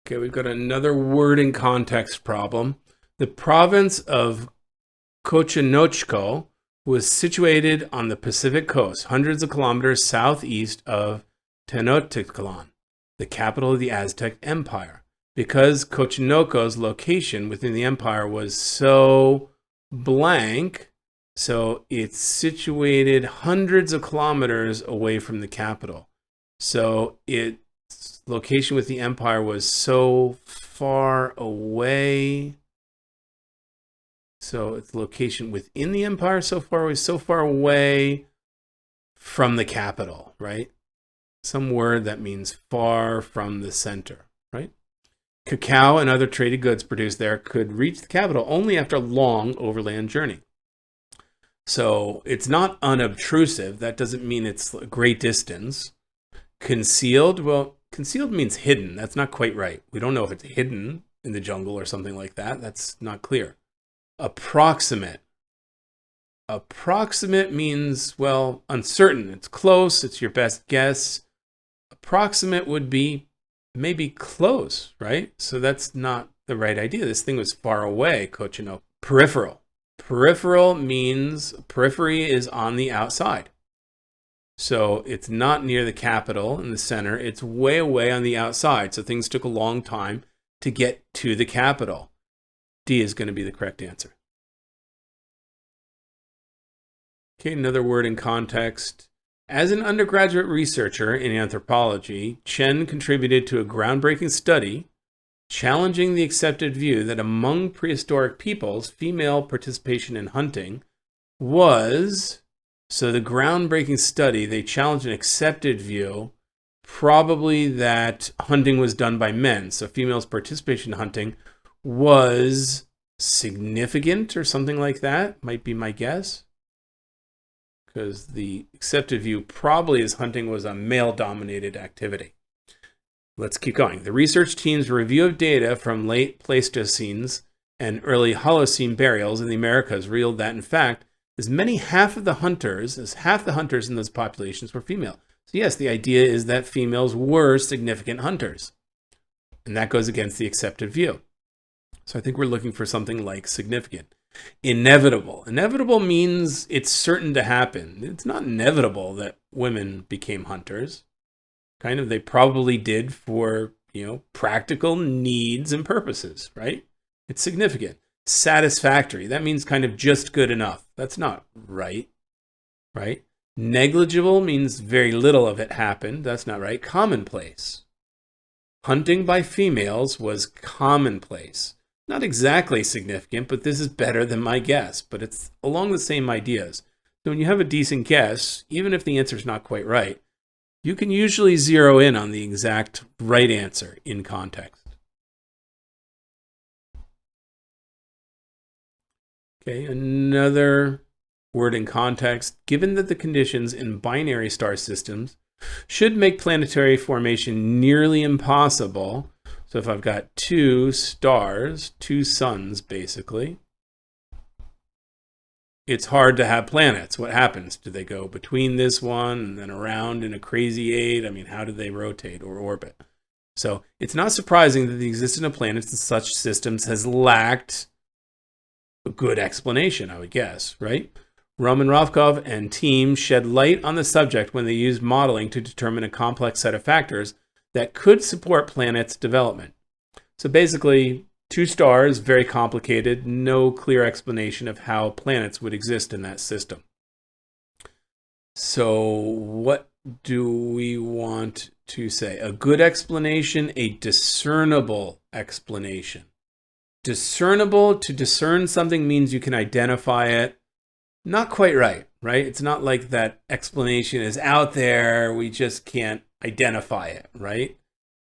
Okay, we've got another word in context problem. The province of Cochinochco was situated on the Pacific coast, hundreds of kilometers southeast of Tenochtitlan, the capital of the Aztec Empire. Because Cochinoco's location within the empire was so blank, so it's situated hundreds of kilometers away from the capital. So its location with the empire was so far away. So its location within the empire so far away from the capital, right? Some word that means far from the center, right? Cacao and other traded goods produced there could reach the capital only after a long overland journey. So it's not unobtrusive. That doesn't mean it's a great distance. Concealed, well, concealed means hidden. That's not quite right. We don't know if it's hidden in the jungle or something like that. That's not clear. Approximate. Approximate means, well, uncertain. It's close. It's your best guess. Approximate would be maybe close, right? So that's not the right idea. This thing was far away, Cochino. Peripheral. Peripheral means periphery is on the outside. So it's not near the capital in the center. It's way away on the outside. So things took a long time to get to the capital. D is going to be the correct answer. Okay, another word in context. As an undergraduate researcher in anthropology, Chen contributed to a groundbreaking study challenging the accepted view that among prehistoric peoples, female participation in hunting was... So the groundbreaking study, they challenged an accepted view, probably that hunting was done by men. So females' participation in hunting was significant or something like that, might be my guess. Because the accepted view probably is hunting was a male-dominated activity. Let's keep going. The research team's review of data from late Pleistocenes and early Holocene burials in the Americas revealed that, in fact, as half the hunters in those populations were female. So yes, the idea is that females were significant hunters. And that goes against the accepted view. So I think we're looking for something like significant. Inevitable. Inevitable means it's certain to happen. It's not inevitable that women became hunters. They probably did for, practical needs and purposes, right? It's significant. Satisfactory. That means kind of just good enough. That's not right, right? Negligible means very little of it happened. That's not right. Commonplace. Hunting by females was commonplace. Not exactly significant, but this is better than my guess, but it's along the same ideas. So when you have a decent guess, even if the answer is not quite right, you can usually zero in on the exact right answer in context. Okay, another word in context. Given that the conditions in binary star systems should make planetary formation nearly impossible, so if I've got two stars, two suns basically, it's hard to have planets. What happens? Do they go between this one and then around in a crazy eight? I mean, how do they rotate or orbit? So it's not surprising that the existence of planets in such systems has lacked a good explanation, I would guess, right? Roman Rovkov and team shed light on the subject when they used modeling to determine a complex set of factors that could support planets' development. So basically, two stars, very complicated, no clear explanation of how planets would exist in that system. So what do we want to say? A good explanation, a discernible explanation. Discernible, to discern something means you can identify it. Not quite right? It's not like that explanation is out there, we just can't identify it, right?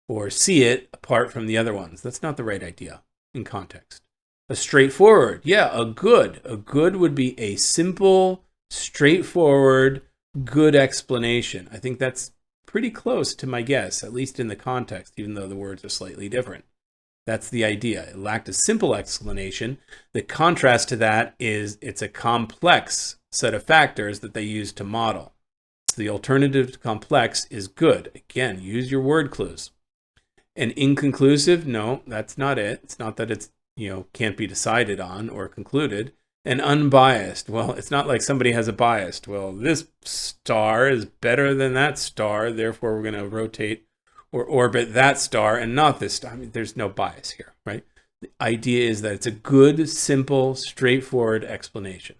Or see it apart from the other ones. That's not the right idea in context. A straightforward, yeah, a good. A good would be a simple, straightforward, good explanation. I think that's pretty close to my guess, at least in the context, even though the words are slightly different. That's the idea. It lacked a simple explanation. The contrast to that is it's a complex set of factors that they use to model. So the alternative to complex is good. Again, use your word clues. And inconclusive, no, that's not it. It's not that it's, can't be decided on or concluded. And unbiased, well, it's not like somebody has a bias. Well, this star is better than that star, therefore we're going to rotate or orbit that star and not this star. I mean, there's no bias here, right? The idea is that it's a good, simple, straightforward explanation.